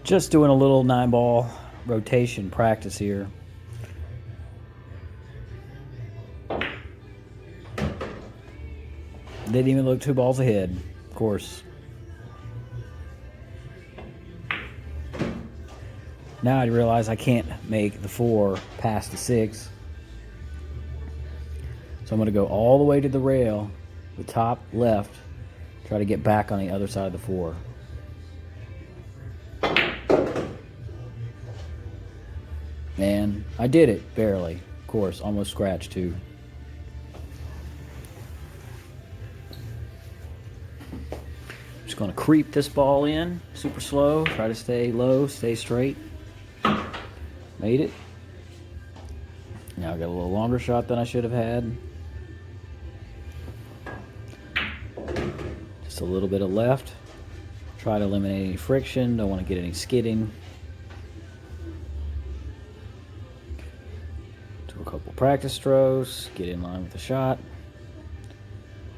Just doing a little 9-ball rotation practice here. Didn't even look 2 balls ahead, of course. Now I realize I can't make the 4 past the 6. So I'm going to go all the way to the rail, the top left, try to get back on the other side of the 4. And I did it, barely. Of course, almost scratched too. Just going to creep this ball in, super slow, try to stay low, stay straight. Made it. Now I got a little longer shot than I should have had. Just a little bit of left. Try to eliminate any friction, don't want to get any skidding. Do a couple practice throws, get in line with the shot.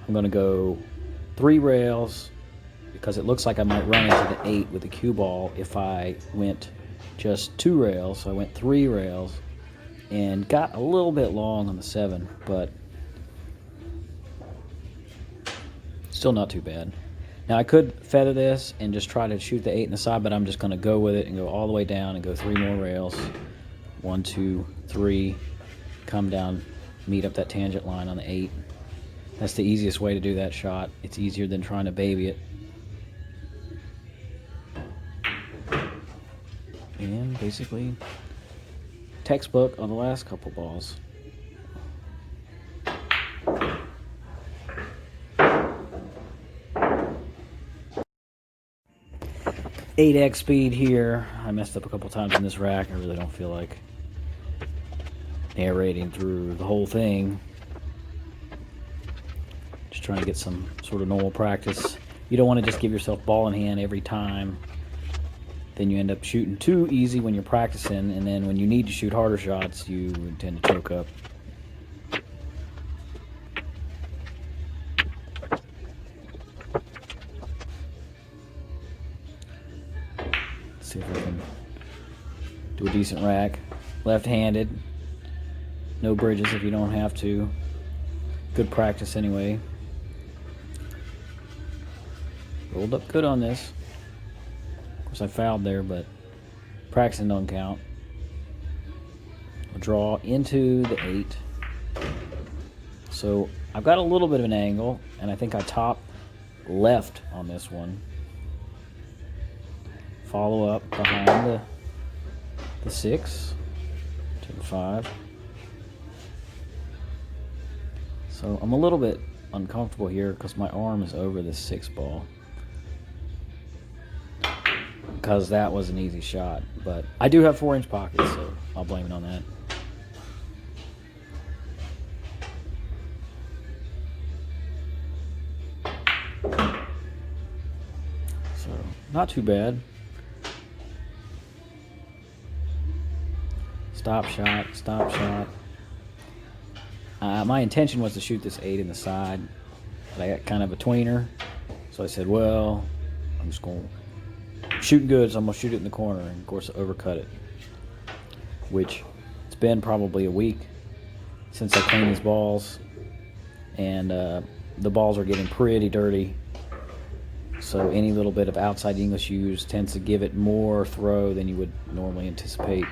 I'm going to go 3 rails because it looks like I might run into the 8 with the cue ball if I went just 2 rails. So I went 3 rails and got a little bit long on the 7, but still not too bad. Now I could feather this and just try to shoot the 8 in the side, but I'm just going to go with it and go all the way down and go 3 more rails. 1, 2, 3. Come down, meet up that tangent line on the 8. That's the easiest way to do that shot. It's easier than trying to baby it. And basically, textbook on the last couple balls. 8x speed here. I messed up a couple times in this rack. I really don't feel like narrating through the whole thing. Just trying to get some sort of normal practice. You don't want to just give yourself ball in hand every time. Then you end up shooting too easy when you're practicing, and then when you need to shoot harder shots, you tend to choke up. Let's see if I can do a decent rack. Left-handed. No bridges if you don't have to. Good practice anyway. Rolled up good on this. Of course I fouled there, but practicing don't count. I'll draw into the 8. So I've got a little bit of an angle, and I think I top left on this one. Follow up behind the 6 to the 5. So I'm a little bit uncomfortable here because my arm is over this 6 ball. Because that was an easy shot. But I do have 4-inch pockets, so I'll blame it on that. So, not too bad. Stop shot, stop shot. My intention was to shoot this 8 in the side, but I got kind of a tweener. So I said, well, I'm just going to shoot good, so I'm going to shoot it in the corner, and of course overcut it. Which, it's been probably a week since I cleaned these balls, and the balls are getting pretty dirty. So any little bit of outside English use tends to give it more throw than you would normally anticipate.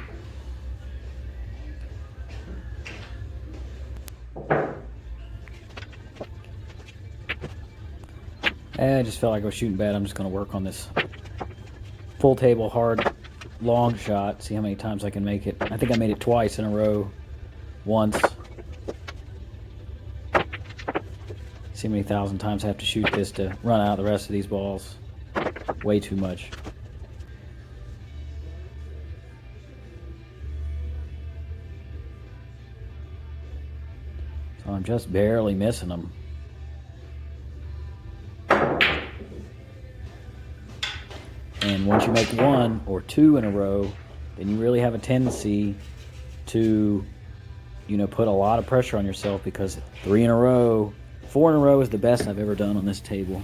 I just felt like I was shooting bad. I'm just going to work on this full table hard long shot, see how many times I can make it. I think I made it twice in a row. Once. See how many thousand times I have to shoot this to run out the rest of these balls. Way too much. So I'm just barely missing them. And once you make 1 or 2 in a row, then you really have a tendency to, put a lot of pressure on yourself, because 3 in a row, 4 in a row is the best I've ever done on this table.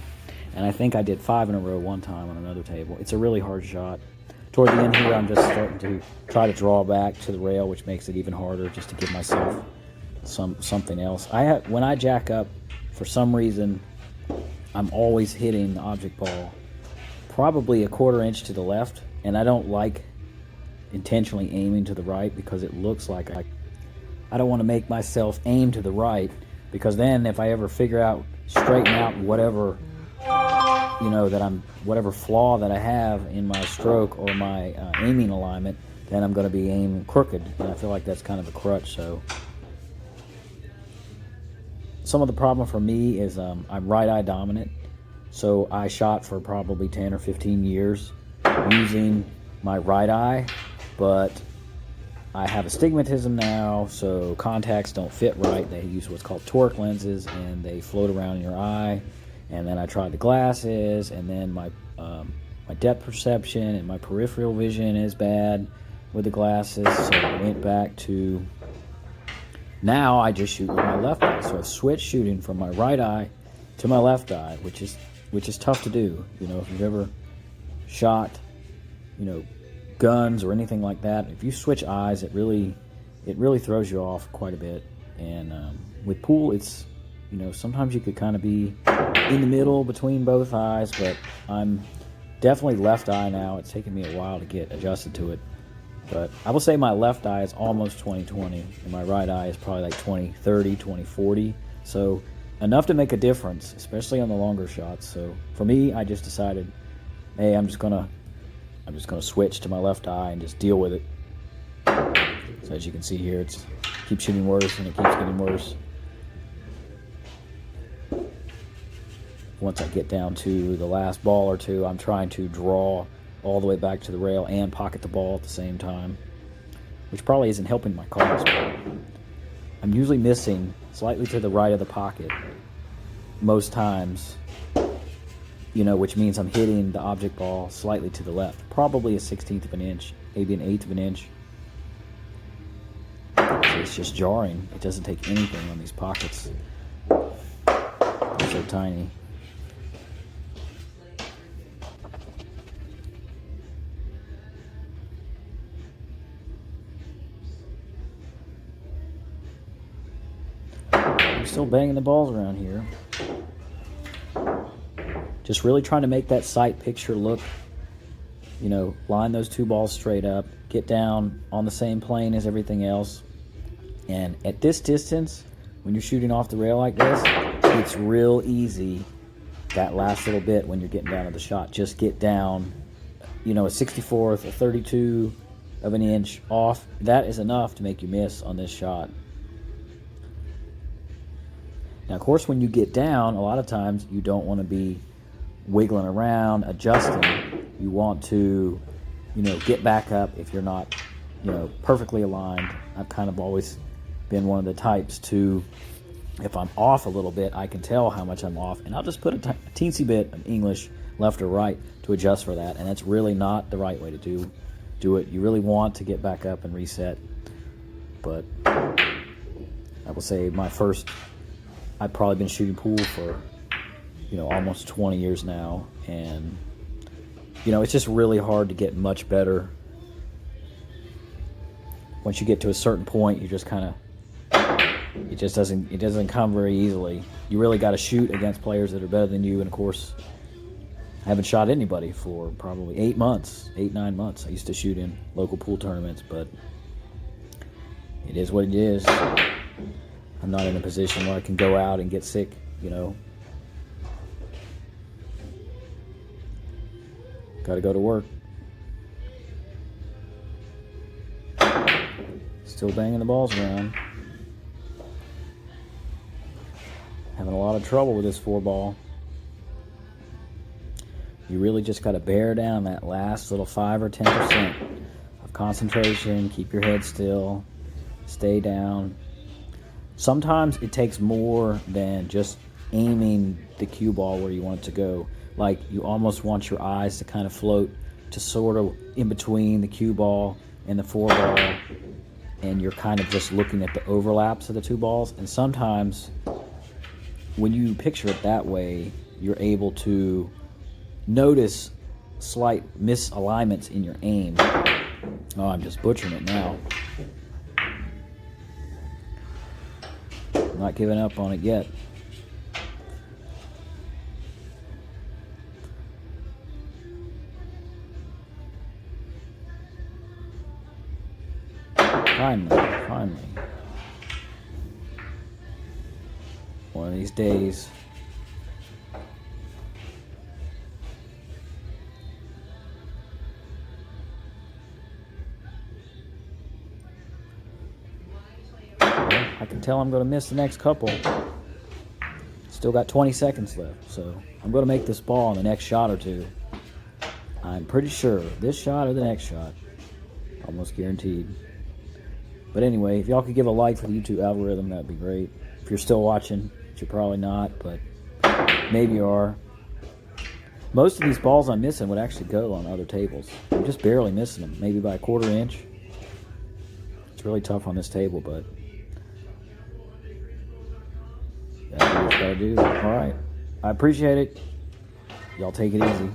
And I think I did 5 in a row one time on another table. It's a really hard shot. toward the end here, I'm just starting to try to draw back to the rail, which makes it even harder just to give myself something else. When I jack up, for some reason, I'm always hitting the object ball probably a 1/4 inch to the left, and I don't like intentionally aiming to the right because it looks like I don't want to make myself aim to the right, because then if I ever figure out, straighten out whatever, whatever flaw that I have in my stroke or my aiming alignment, then I'm going to be aiming crooked, and I feel like that's kind of a crutch. So some of the problem for me is I'm right eye dominant, so I shot for probably 10 or 15 years using my right eye, but I have astigmatism now, so contacts don't fit right. They use what's called toric lenses, and they float around in your eye. And then I tried the glasses, and then my depth perception and my peripheral vision is bad with the glasses, so I went back to, now I just shoot with my left eye. So I switched shooting from my right eye to my left eye, which is tough to do. If you've ever shot, guns or anything like that, if you switch eyes, it really throws you off quite a bit. And with pool, it's, sometimes you could kind of be in the middle between both eyes, but I'm definitely left eye now. It's taken me a while to get adjusted to it, but I will say my left eye is almost 20/20, and my right eye is probably like 20/30, 20/40. So enough to make a difference, especially on the longer shots. So for me, I just decided, hey, I'm just gonna switch to my left eye and just deal with it. So as you can see here, it keeps shooting worse, and it keeps getting worse. Once I get down to the last ball or two, I'm trying to draw all the way back to the rail and pocket the ball at the same time, which probably isn't helping my cause, but I'm usually missing slightly to the right of the pocket most times, which means I'm hitting the object ball slightly to the left, probably a 1/16 of an inch, maybe an 1/8 of an inch. So it's just jarring. It doesn't take anything on these pockets. They're so tiny. I'm still banging the balls around here. Just really trying to make that sight picture look, line those two balls straight up, get down on the same plane as everything else. And at this distance, when you're shooting off the rail like this, it's real easy, that last little bit when you're getting down to the shot. Just get down, a 64th, a 32 of an inch off. That is enough to make you miss on this shot. Now, of course, when you get down, a lot of times you don't want to be wiggling around, adjusting. You want to, get back up if you're not, perfectly aligned. I've kind of always been one of the types to, if I'm off a little bit, I can tell how much I'm off, and I'll just put a teensy bit of English left or right to adjust for that, and that's really not the right way to do it. You really want to get back up and reset. But I will say I've probably been shooting pool for, almost 20 years now, and, it's just really hard to get much better. Once you get to a certain point, you just kind of, it doesn't come very easily. You really got to shoot against players that are better than you, and of course, I haven't shot anybody for probably 8 months, 8-9 months. I used to shoot in local pool tournaments, but it is what it is. I'm not in a position where I can go out and get sick, Got to go to work. Still banging the balls around. Having a lot of trouble with this 4-ball. You really just got to bear down that last little 5 or 10% of concentration. Keep your head still. Stay down. Sometimes it takes more than just aiming the cue ball where you want it to go. Like, you almost want your eyes to kind of float to sort of in between the cue ball and the 4-ball, and you're kind of just looking at the overlaps of the 2 balls. And sometimes when you picture it that way, you're able to notice slight misalignments in your aim. Oh, I'm just butchering it now. I'm not giving up on it yet. Finally. One of these days. I can tell I'm going to miss the next couple. Still got 20 seconds left, so I'm going to make this ball in the next shot or two. I'm pretty sure this shot or the next shot. Almost guaranteed. But anyway, if y'all could give a like for the YouTube algorithm, that'd be great. If you're still watching, which you're probably not, but maybe you are. Most of these balls I'm missing would actually go on other tables. I'm just barely missing them, maybe by a 1/4 inch. It's really tough on this table, but that's what it's got to do. All right. I appreciate it. Y'all take it easy.